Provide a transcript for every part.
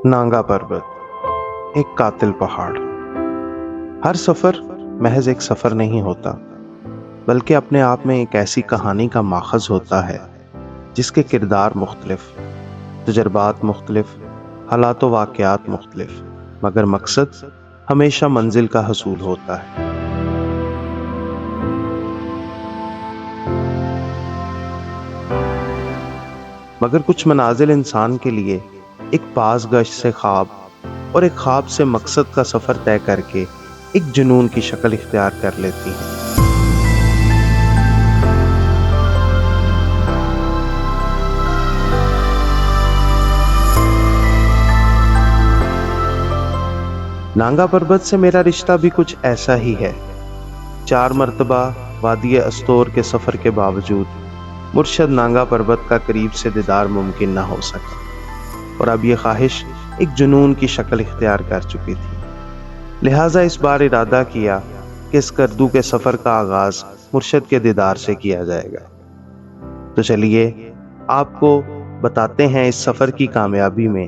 नांगा पर्वत, एक कातिल पहाड़। हर सफर महज एक सफर नहीं होता, बल्कि अपने आप में एक ऐसी कहानी का माखज़ होता है जिसके किरदार मुख्तलिफ, तजर्बात मुख्तलिफ, हालात व वाक़यात मुख्तलिफ, मगर मकसद हमेशा मंजिल का हसूल होता है। मगर कुछ मनाजिल इंसान के लिए एक पासगश से ख्वाब और एक ख्वाब से मकसद का सफ़र तय करके एक जुनून की शक्ल इख्तियार कर लेती हैं। नांगा पर्वत से मेरा रिश्ता भी कुछ ऐसा ही है। 4 मरतबा वादी अस्तोर के सफ़र के बावजूद मुर्शद नांगा पर्वत का करीब से दीदार मुमकिन न हो सका, और अब ये ख्वाहिश एक जुनून की शक्ल इख्तियार कर चुकी थी। लिहाजा इस बार इरादा किया कि इस करदू के सफ़र का आगाज़ मुर्शद के दीदार से किया जाएगा। तो चलिए आपको बताते हैं इस सफ़र की कामयाबी में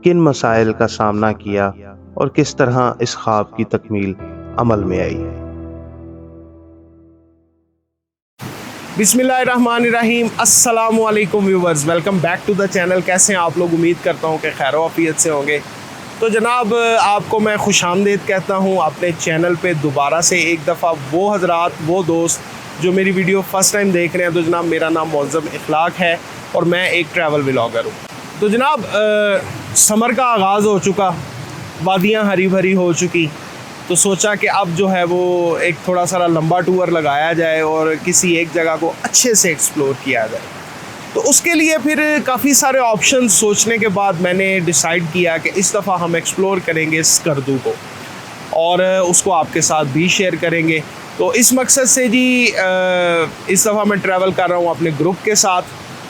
किन मसाइल का सामना किया और किस तरह इस ख्वाब की तकमील अमल में आई। बिस्मिल्लाहिर्रहमानिर्रहीम। अस्सलामु अलैकुम viewers, welcome back to the channel. कैसे हैं आप लोग? उम्मीद करता हूं कि खैर आफियत से होंगे। तो जनाब, आपको मैं खुशामदीद कहता हूं अपने चैनल पे दोबारा से एक दफ़ा। वो हज़रात, वो दोस्त जो मेरी वीडियो फ़र्स्ट टाइम देख रहे हैं, तो जनाब मेरा नाम मौज़म इखलाक है और मैं एक ट्रैवल व्लॉगर हूँ। तो जनाब समर का आगाज़ हो चुका, वादियाँ हरी भरी हो चुकी, तो सोचा कि अब जो है वो एक थोड़ा सा लंबा टूर लगाया जाए और किसी एक जगह को अच्छे से एक्सप्लोर किया जाए। तो उसके लिए फिर काफ़ी सारे ऑप्शन सोचने के बाद मैंने डिसाइड किया कि इस दफ़ा हम एक्सप्लोर करेंगे स्कर्दू को और उसको आपके साथ भी शेयर करेंगे। तो इस मकसद से जी इस दफ़ा मैं ट्रैवल कर रहा हूँ अपने ग्रुप के साथ।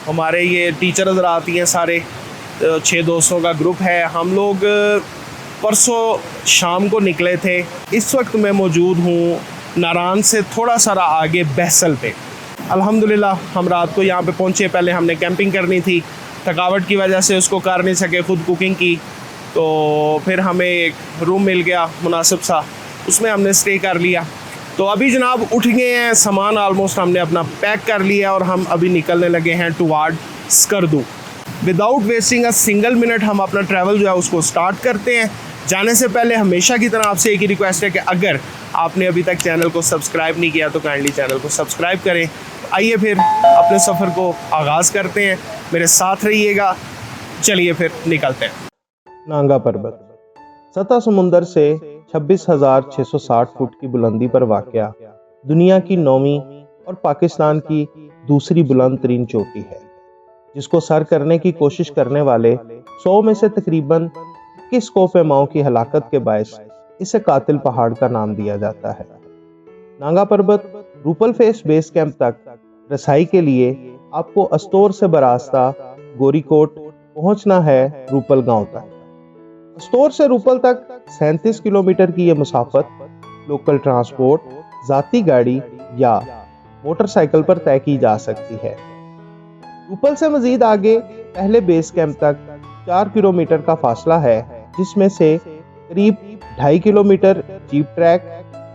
हमारे ये टीचर हज़रात हैं सारे, 6 दोस्तों का ग्रुप है। हम लोग परसों शाम को निकले थे। इस वक्त मैं मौजूद हूँ नारान से थोड़ा सारा आगे बहसल पे। अल्हम्दुलिल्लाह हम रात को यहाँ पे पहुँचे। पहले हमने कैंपिंग करनी थी, थकावट की वजह से उसको कर नहीं सके, ख़ुद कुकिंग की। तो फिर हमें एक रूम मिल गया मुनासिब सा, उसमें हमने स्टे कर लिया। तो अभी जनाब उठ गए हैं, सामान आलमोस्ट हमने अपना पैक कर लिया और हम अभी निकलने लगे हैं toward Skardu. Without wasting a single minute हम अपना ट्रैवल जो है उसको स्टार्ट करते हैं। जाने से पहले हमेशा की तरह आपसे एक ही रिक्वेस्ट है कि अगर आपने अभी तक चैनल को सब्सक्राइब नहीं किया तो काइंडली चैनल को सब्सक्राइब करें। आइए फिर अपने सफ़र को आगाज़ करते हैं, मेरे साथ रहिएगा। चलिए फिर निकलते हैं। नांगा पर्वत सतह समुंदर से 26,660 फुट की बुलंदी पर वाक़या दुनिया की 9वीं और पाकिस्तान की दूसरी बुलंद तरीन चोटी है, जिसको सर करने की कोशिश करने वाले 100 में से तकरीबन 21 कोफेमाओं की हलाकत के बायस इसे कातिल पहाड़ का नाम दिया जाता है। नांगा पर्वत रूपल फेस बेस कैंप तक रसाई के लिए आपको अस्तोर से बरास्ता गोरीकोट पहुंचना है रूपल गांव तक। अस्तोर से रूपल तक 37 किलोमीटर की यह मुसाफत लोकल ट्रांसपोर्ट, जाती गाड़ी या मोटरसाइकिल पर तय की जा सकती है। रूपल से मजीद आगे पहले बेस कैंप तक 4 किलोमीटर का फासला है, जिसमें से करीब 2.5 किलोमीटर जीप ट्रैक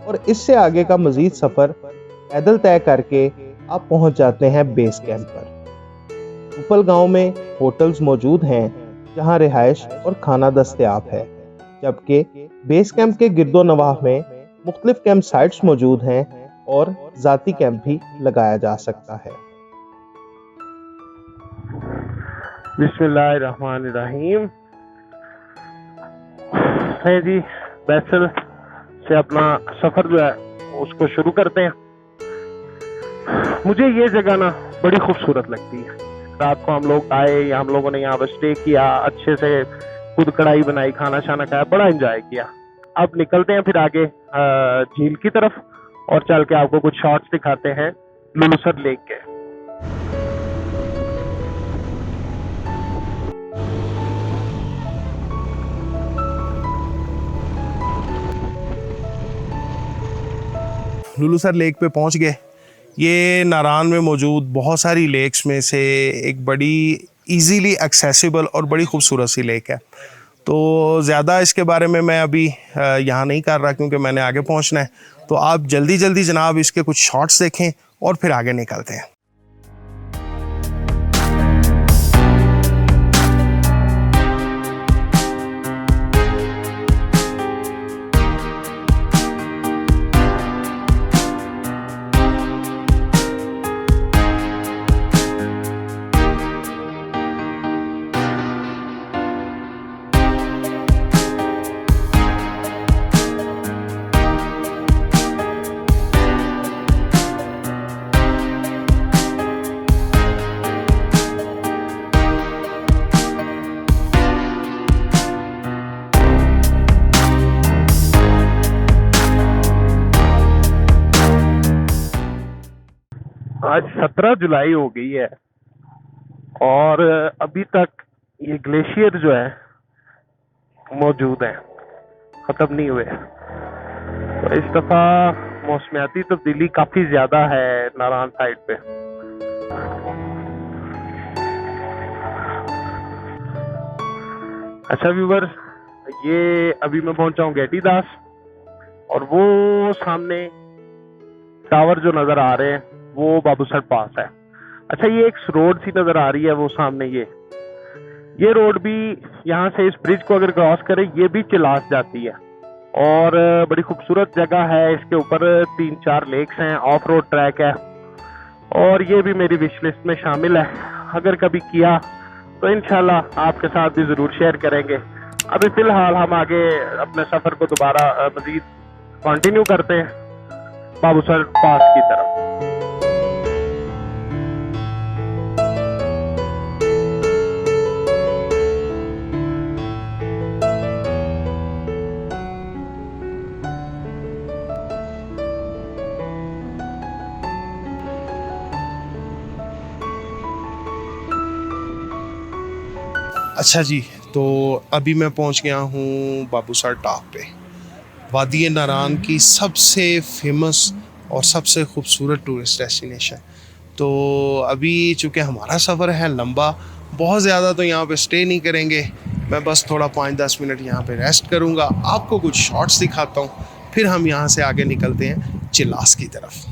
और इससे आगे का मजीद सफर पैदल तय करके आप पहुंच जाते हैं बेस कैंप पर। रूपल गांव में होटल्स मौजूद हैं जहां रिहाइश और खाना दस्तयाब है, जबकि बेस कैंप के गिरदो नवाह में मुख्तलिफ कैंप साइट्स मौजूद हैं और जाती कैंप भी लगाया जा सकता है। बिस्मिल्लाहिर्रहमानिर्रहीम। है जी, बैसल से अपना सफ़र जो है उसको शुरू करते हैं। मुझे ये जगह ना बड़ी खूबसूरत लगती है। रात को हम लोग आए, हम लोगों ने यहाँ पर स्टे किया, अच्छे से खुद कढ़ाई बनाई, खाना शाना खाया, बड़ा एंजॉय किया। अब निकलते हैं फिर आगे झील की तरफ और चल के आपको कुछ शॉट्स दिखाते हैं लुलुसर लेक के। लुलुसर लेक पे पहुंच गए। ये नारान में मौजूद बहुत सारी लेक्स में से एक बड़ी इजीली एक्सेसिबल और बड़ी खूबसूरत सी लेक है। तो ज़्यादा इसके बारे में मैं अभी यहाँ नहीं कर रहा क्योंकि मैंने आगे पहुँचना है। तो आप जल्दी जल्दी जनाब इसके कुछ शॉट्स देखें और फिर आगे निकलते हैं। आज 17 जुलाई हो गई है और अभी तक ये ग्लेशियर जो है मौजूद है, खत्म नहीं हुए। तो इस दफा मौसमियाती तब्दीली काफी ज्यादा है नारायण साइड पे। अच्छा व्यूवर, ये अभी मैं पहुंचा हूँ गेटी दास और वो सामने टावर जो नजर आ रहे हैं वो बाबूसर पास है। अच्छा, ये एक रोड सी नजर आ रही है वो सामने, ये रोड भी यहाँ से इस ब्रिज को अगर क्रॉस करे ये भी चिलास जाती है और बड़ी खूबसूरत जगह है। इसके ऊपर 3-4 लेक्स हैं, ऑफ रोड ट्रैक है और ये भी मेरी विश लिस्ट में शामिल है। अगर कभी किया तो इंशाल्लाह आपके साथ भी जरूर शेयर करेंगे। अभी फिलहाल हम आगे अपने सफर को दोबारा मजीद कंटिन्यू करते हैं बाबूसर पास की तरफ। अच्छा जी, तो अभी मैं पहुंच गया हूं बाबूसर टॉप पे, वादी नारान की सबसे फेमस और सबसे खूबसूरत टूरिस्ट डेस्टिनेशन। तो अभी चूँकि हमारा सफ़र है लंबा, बहुत ज़्यादा तो यहाँ पे स्टे नहीं करेंगे। मैं बस थोड़ा 5-10 मिनट यहाँ पे रेस्ट करूँगा, आपको कुछ शॉट्स दिखाता हूँ, फिर हम यहाँ से आगे निकलते हैं चिलास की तरफ।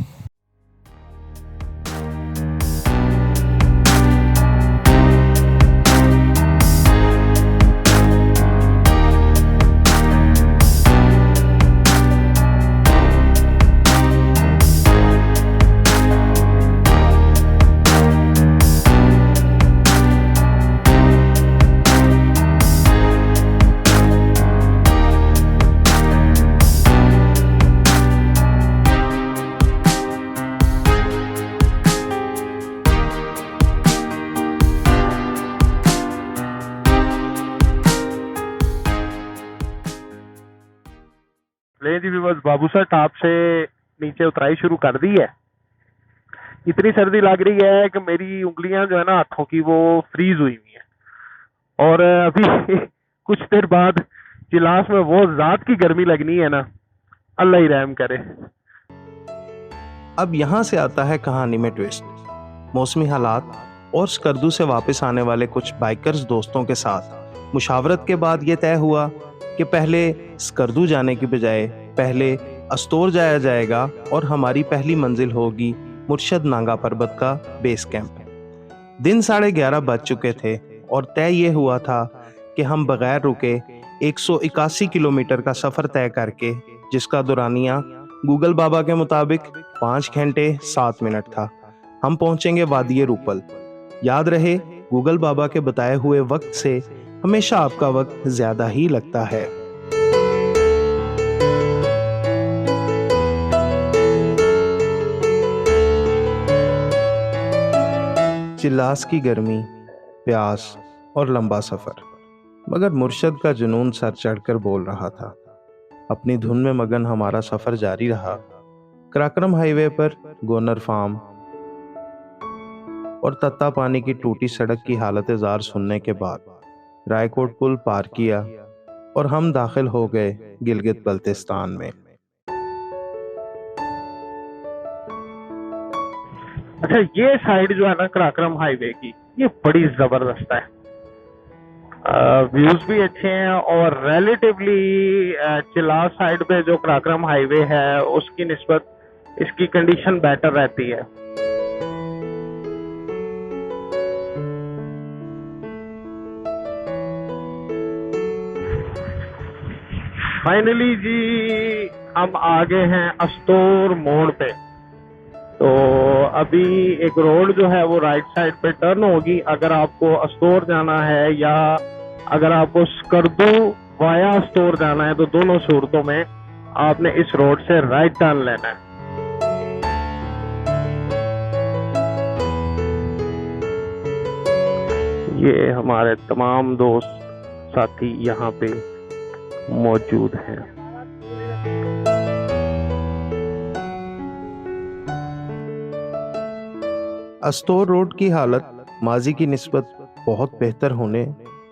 ले जी बस बाबूसर टॉप से नीचे उतराई शुरू कर दी है। इतनी सर्दी लग रही है कि मेरी उंगलियां जो है ना हाथों की वो फ्रीज हुई हुई है और अभी कुछ देर बाद चिलास में वो जात की गर्मी लगनी है ना, अल्लाह ही रहम करे। अब यहाँ से आता है कहानी में ट्विस्ट। मौसमी हालात और स्कर्दू से वापस आने वाले कुछ बाइकर्स दोस्तों के साथ मुशावरत के बाद ये तय हुआ कि पहले स्कर्दू जाने की बजाय पहले अस्तोर जाया जाएगा और हमारी पहली मंजिल होगी मुर्शद नांगा पर्वत का बेस कैंप। दिन 11:30 बज चुके थे और तय ये हुआ था कि हम बगैर रुके 181 किलोमीटर का सफ़र तय करके, जिसका दुरानिया गूगल बाबा के मुताबिक 5 घंटे 7 मिनट था, हम पहुंचेंगे वादी रूपल। याद रहे, गूगल बाबा के बताए हुए वक्त से हमेशा आपका वक्त ज्यादा ही लगता है। चिलास की गर्मी, प्यास और लंबा सफर, मगर मुर्शद का जुनून सर चढ़कर बोल रहा था। अपनी धुन में मगन हमारा सफर जारी रहा। कराक्रम हाईवे पर गोनर फार्म और तत्ता पानी की टूटी सड़क की हालत जार सुनने के बाद रायकोट पुल पार किया और हम दाखिल हो गए गिलगित बल्तिस्तान में। अच्छा, ये साइड जो है ना कराक्रम हाईवे की, ये बड़ी जबरदस्त है। व्यूज भी अच्छे हैं और रिलेटिवली चिलास साइड पे जो कराक्रम हाईवे है उसकी निस्बत इसकी कंडीशन बेटर रहती है। फाइनली जी हम आ गए हैं अस्तोर मोड़ पे। तो अभी एक रोड जो है वो राइट साइड पे टर्न होगी अगर आपको अस्तोर जाना है, या अगर आपको स्कर्दू वाया अस्तोर जाना है, तो दोनों सूरतों में आपने इस रोड से राइट टर्न लेना है। ये हमारे तमाम दोस्त साथी यहाँ पे मौजूद हैं। अस्तोर रोड की हालत माजी की निस्बत बहुत बेहतर होने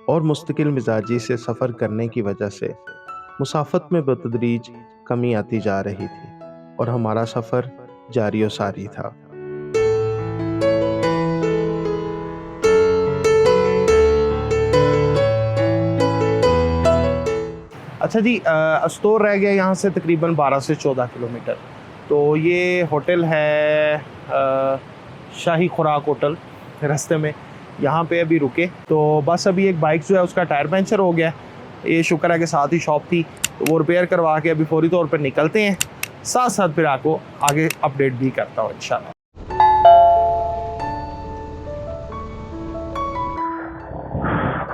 और मुस्तकिल मिजाजी से सफ़र करने की वजह से मुसाफत में बतदरीज कमी आती जा रही थी और हमारा सफ़र जारी और सारी था। अच्छा जी, अस्तोर रह गया यहाँ से तकरीबन 12 से 14 किलोमीटर। तो ये होटल है शाही खुराक होटल। रास्ते में यहाँ पे अभी रुके तो बस अभी एक बाइक जो है उसका टायर पंचर हो गया। ये शुक्र है कि साथ ही शॉप थी तो वो रिपेयर करवा के अभी फौरी तौर पर निकलते हैं। साथ साथ फिर आपको आगे अपडेट भी करता हूँ इंशाल्लाह।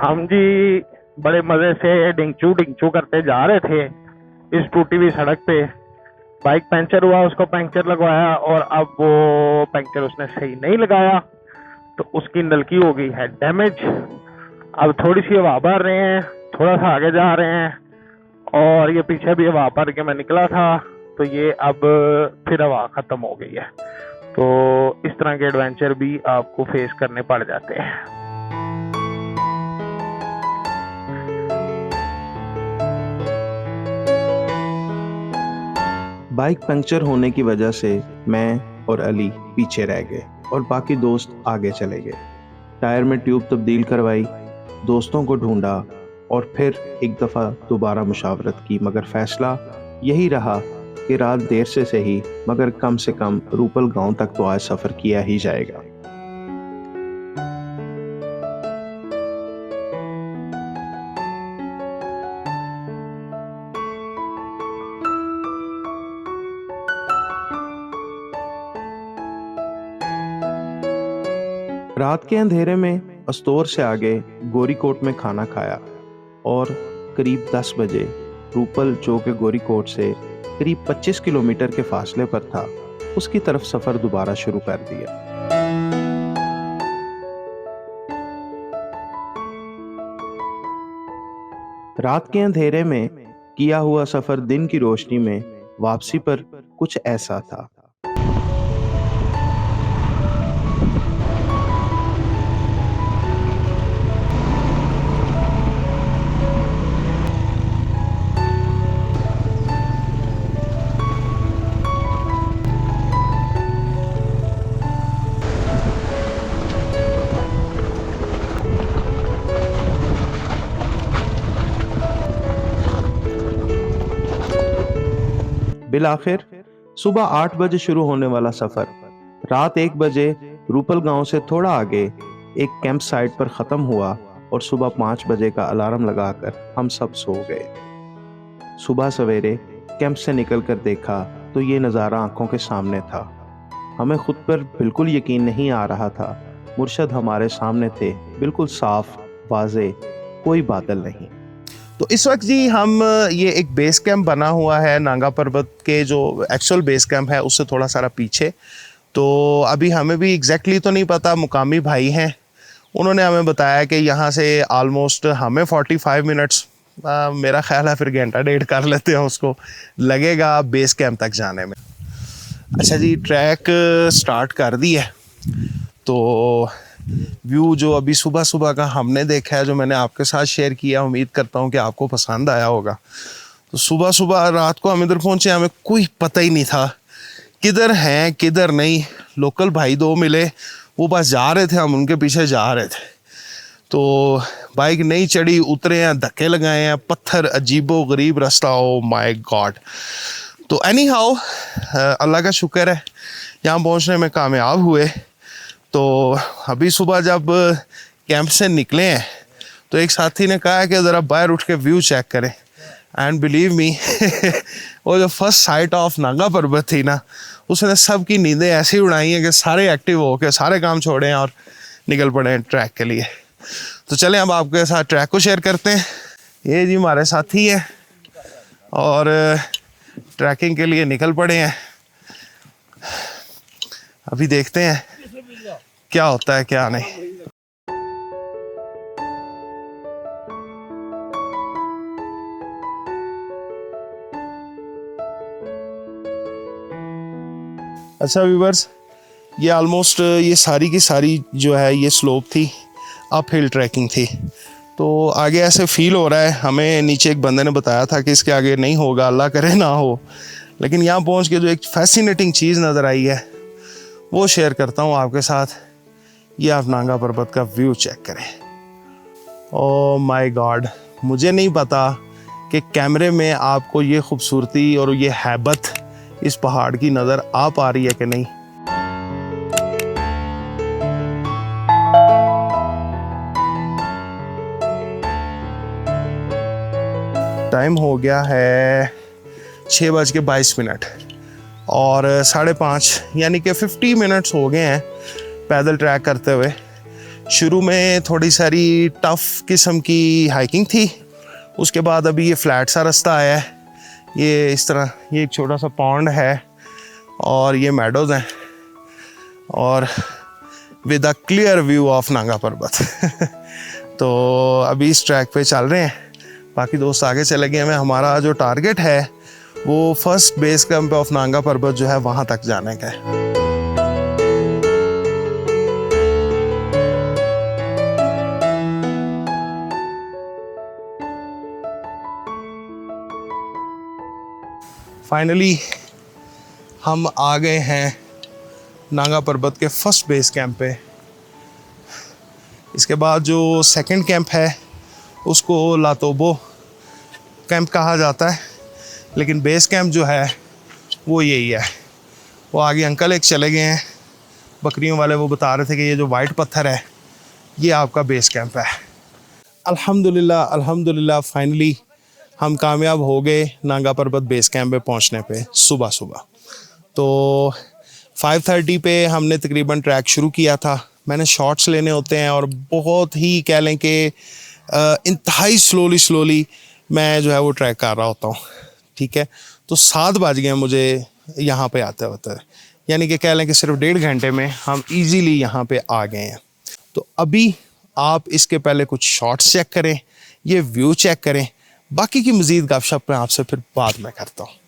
हम जी बड़े मजे से डिंचू करते जा रहे थे इस टूटी हुई सड़क पे। बाइक पंचर हुआ, उसको पंचर लगवाया और अब वो पंचर उसने सही नहीं लगाया तो उसकी नलकी हो गई है डैमेज। अब थोड़ी सी हवा भर रहे हैं, थोड़ा सा आगे जा रहे हैं और ये पीछे भी हवा भर के मैं निकला था तो ये अब फिर हवा खत्म हो गई है। तो इस तरह के एडवेंचर भी आपको फेस करने पड़ जाते हैं। बाइक पंक्चर होने की वजह से मैं और अली पीछे रह गए और बाकी दोस्त आगे चले गए। टायर में ट्यूब तब्दील करवाई, दोस्तों को ढूंढा और फिर एक दफ़ा दोबारा मुशावरत की, मगर फ़ैसला यही रहा कि रात देर से सही मगर कम से कम रूपल गांव तक तो आज सफ़र किया ही जाएगा। रात के अंधेरे में अस्तोर से आगे गोरीकोट में खाना खाया और करीब 10 बजे रूपल जो कि गोरीकोट से करीब 25 किलोमीटर के फासले पर था उसकी तरफ सफ़र दोबारा शुरू कर दिया। रात के अंधेरे में किया हुआ सफ़र दिन की रोशनी में वापसी पर कुछ ऐसा था। बिलाखिर सुबह 8 बजे शुरू होने वाला सफर रात 1 बजे रूपल गांव से थोड़ा आगे एक कैंप साइट पर खत्म हुआ और सुबह 5 बजे का अलार्म लगाकर हम सब सो गए। सुबह सवेरे कैंप से निकलकर देखा तो ये नज़ारा आंखों के सामने था। हमें खुद पर बिल्कुल यकीन नहीं आ रहा था। मुर्शद हमारे सामने थे, बिल्कुल साफ वाज़े, कोई बादल नहीं। तो इस वक्त जी हम ये एक बेस कैंप बना हुआ है नांगा पर्वत के, जो एक्चुअल बेस कैंप है उससे थोड़ा सारा पीछे। तो अभी हमें भी एग्जैक्टली तो नहीं पता, मुकामी भाई हैं उन्होंने हमें बताया कि यहाँ से आलमोस्ट हमें 45 मिनट्स, मेरा ख्याल है फिर घंटा डेढ़ कर लेते हैं उसको, लगेगा बेस कैंप तक जाने में। अच्छा जी, ट्रैक स्टार्ट कर दी है। तो व्यू जो अभी सुबह सुबह का हमने देखा है, जो मैंने आपके साथ शेयर किया, उम्मीद करता हूँ कि आपको पसंद आया होगा। तो सुबह सुबह रात को हम इधर पहुँचे, हमें कोई पता ही नहीं था किधर हैं किधर नहीं। लोकल भाई 2 मिले, वो बस जा रहे थे, हम उनके पीछे जा रहे थे। तो बाइक नहीं चढ़ी, उतरे हैं, धक्के लगाए हैं, पत्थर, अजीबो गरीब रास्ता, ओ माय गॉड। तो एनी हाउ अल्लाह का शुक्र है यहाँ पहुँचने में कामयाब हुए। तो अभी सुबह जब कैंप से निकले हैं तो एक साथी ने कहा कि ज़रा बाहर उठ के व्यू चेक करें, एंड बिलीव मी वो जो फर्स्ट साइट ऑफ नांगा पर्वत थी ना, उसने सबकी नींदें ऐसी उड़ाई हैं कि सारे एक्टिव हो के सारे काम छोड़े हैं और निकल पड़े हैं ट्रैक के लिए। तो चलें अब आपके साथ ट्रैक को शेयर करते हैं। ये जी हमारे साथी हैं और ट्रैकिंग के लिए निकल पड़े हैं। अभी देखते हैं क्या होता है क्या नहीं। अच्छा व्यूवर्स, ये ऑलमोस्ट ये सारी की सारी जो है ये स्लोप थी, अप हिल ट्रैकिंग थी। तो आगे ऐसे फील हो रहा है, हमें नीचे एक बंदे ने बताया था कि इसके आगे नहीं होगा, अल्लाह करे ना हो, लेकिन यहाँ पहुँच के जो एक फैसिनेटिंग चीज़ नज़र आई है वो शेयर करता हूँ आपके साथ। ये आप नांगा पर्वत का व्यू चेक करें। ओह माय गॉड, मुझे नहीं पता कि कैमरे में आपको ये खूबसूरती और ये हैबत इस पहाड़ की नज़र आ पा रही है कि नहीं। टाइम हो गया है 6:22 और 5:30 यानी कि 50 मिनट्स हो गए हैं पैदल ट्रैक करते हुए। शुरू में थोड़ी सारी टफ किस्म की हाइकिंग थी, उसके बाद अभी ये फ्लैट सा रास्ता आया है। ये इस तरह, ये एक छोटा सा पॉन्ड है और ये मेडोज़ हैं और with a clear view of Nanga पर्वत। तो अभी इस ट्रैक पे चल रहे हैं, बाकी दोस्त आगे चले गए हैं। हमारा जो टारगेट है वो first base camp of Nanga पर्वत जो है वहाँ तक जाने का है। फाइनली हम आ गए हैं नांगा पर्वत के फर्स्ट बेस कैंप पे। इसके बाद जो सेकंड कैंप है उसको लातोबो कैंप कहा जाता है, लेकिन बेस कैंप जो है वो यही है। वो आगे अंकल एक चले गए हैं बकरियों वाले, वो बता रहे थे कि ये जो वाइट पत्थर है ये आपका बेस कैंप है। अल्हम्दुलिल्लाह अल्हम्दुलिल्लाह फाइनली हम कामयाब हो गए नांगा पर्वत बेस कैंप पे पहुंचने पे सुबह सुबह। तो 5:30 पे हमने तकरीबन ट्रैक शुरू किया था। मैंने शॉट्स लेने होते हैं और बहुत ही कह लें कि इंतहाई स्लोली मैं जो है वो ट्रैक कर रहा होता हूँ, ठीक है। तो 7 बज गए मुझे यहाँ पे आते होते, यानी कि कह लें कि सिर्फ 1.5 घंटे में हम इजीली यहाँ पे आ गए हैं। तो अभी आप इसके पहले कुछ शॉट्स चेक करें, ये व्यू चेक करें, बाकी की मज़ीद गपशप मैं आपसे फिर बाद में करता हूँ।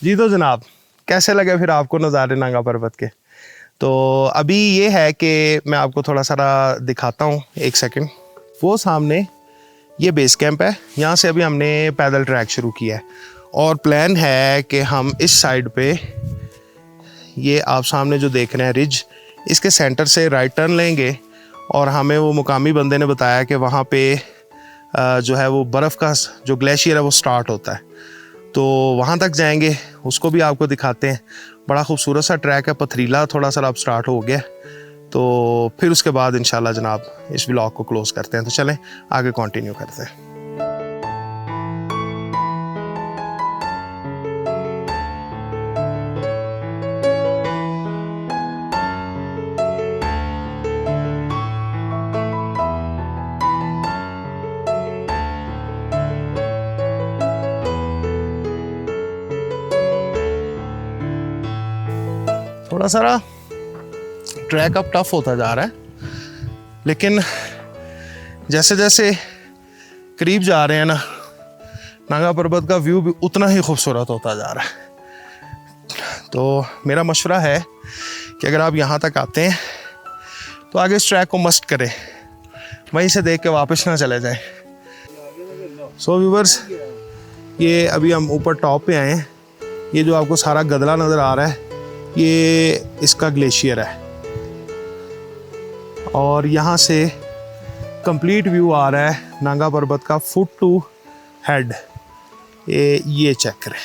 जी तो जनाब, कैसे लगे फिर आपको नज़ारे नांगा पर्वत के? तो अभी ये है कि मैं आपको थोड़ा सारा दिखाता हूँ, एक सेकंड। वो सामने ये बेस कैंप है, यहाँ से अभी हमने पैदल ट्रैक शुरू किया है और प्लान है कि हम इस साइड पे, ये आप सामने जो देख रहे हैं रिज, इसके सेंटर से राइट टर्न लेंगे और हमें वो मुकामी बंदे ने बताया कि वहाँ पे जो है वो बर्फ़ का जो ग्लेशियर है वो स्टार्ट होता है, तो वहाँ तक जाएंगे, उसको भी आपको दिखाते हैं। बड़ा खूबसूरत सा ट्रैक है, पथरीला थोड़ा सा अब स्टार्ट हो गया। तो फिर उसके बाद इंशाल्लाह जनाब इस व्लॉग को क्लोज़ करते हैं। तो चलें आगे कंटिन्यू करते हैं। थोड़ा सारा ट्रैक अब टफ होता जा रहा है, लेकिन जैसे जैसे करीब जा रहे हैं ना, नागा पर्वत का व्यू भी उतना ही खूबसूरत होता जा रहा है। तो मेरा मशवरा है कि अगर आप यहाँ तक आते हैं तो आगे इस ट्रैक को मस्ट करें, वहीं से देख के वापस ना चले जाएं। सो व्यूवर्स, ये अभी हम ऊपर टॉप पे आए हैं। ये जो आपको सारा गदला नज़र आ रहा है, ये इसका ग्लेशियर है, और यहाँ से कंप्लीट व्यू आ रहा है नागा पर्वत का फुट टू हेड। ये चेक करें।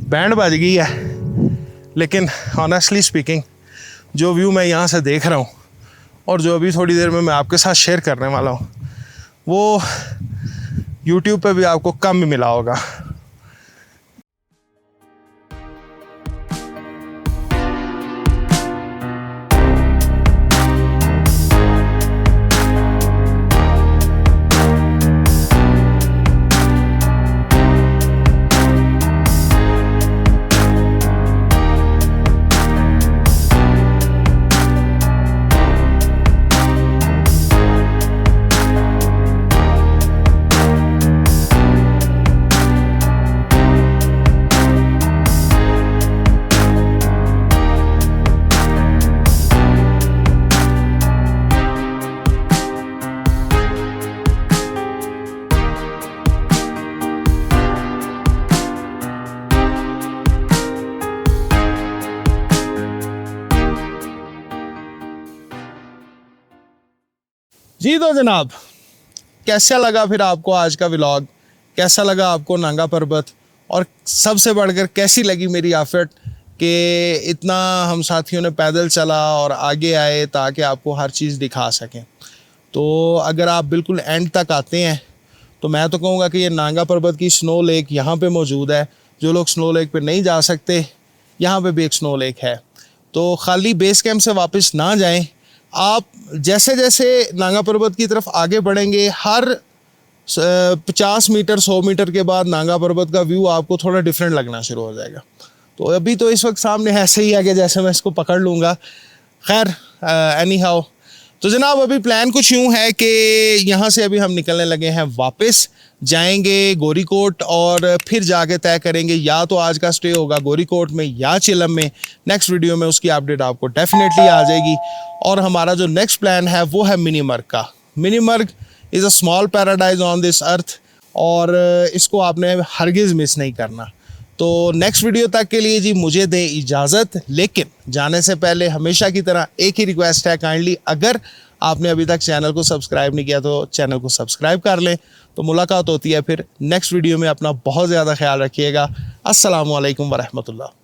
बैंड बज गई है, लेकिन ऑनेस्टली स्पीकिंग जो व्यू मैं यहाँ से देख रहा हूँ और जो अभी थोड़ी देर में मैं आपके साथ शेयर करने वाला हूँ, वो YouTube पे भी आपको कम ही मिला होगा। जी तो जनाब, कैसा लगा फिर आपको आज का व्लॉग? कैसा लगा आपको नागा पर्वत? और सबसे बढ़कर कैसी लगी मेरी एफर्ट कि इतना हम साथियों ने पैदल चला और आगे आए ताकि आपको हर चीज़ दिखा सकें। तो अगर आप बिल्कुल एंड तक आते हैं तो मैं तो कहूँगा कि ये नागा पर्वत की स्नो लेक यहाँ पे मौजूद है। जो लोग स्नो लेक पे नहीं जा सकते, यहाँ पे भी एक स्नो लेक है। तो खाली बेस कैंप से वापस ना जाएं। आप जैसे जैसे नागा पर्वत की तरफ आगे बढ़ेंगे, हर 50 मीटर 100 मीटर के बाद नागा पर्वत का व्यू आपको थोड़ा डिफरेंट लगना शुरू हो जाएगा। तो अभी तो इस वक्त सामने ऐसे ही है कि जैसे मैं इसको पकड़ लूँगा। खैर, एनी हाउ, तो जनाब अभी प्लान कुछ यूँ है कि यहाँ से अभी हम निकलने लगे हैं, वापस जाएंगे गोरीकोट और फिर जाके तय करेंगे या तो आज का स्टे होगा गोरीकोट में या चिलम में। नेक्स्ट वीडियो में उसकी अपडेट आपको डेफिनेटली आ जाएगी। और हमारा जो नेक्स्ट प्लान है वो है मिनीमर्ग का। Minimarg is a small paradise on this earth, और इसको आपने हरगिज़ मिस नहीं करना। तो नेक्स्ट वीडियो तक के लिए जी मुझे दें इजाज़त, लेकिन जाने से पहले हमेशा की तरह एक ही रिक्वेस्ट है, काइंडली अगर आपने अभी तक चैनल को सब्सक्राइब नहीं किया तो चैनल को सब्सक्राइब कर लें। तो मुलाकात होती है फिर नेक्स्ट वीडियो में। अपना बहुत ज़्यादा ख्याल रखिएगा। अस्सलामु अलैकुम वरहमतुल्लाह।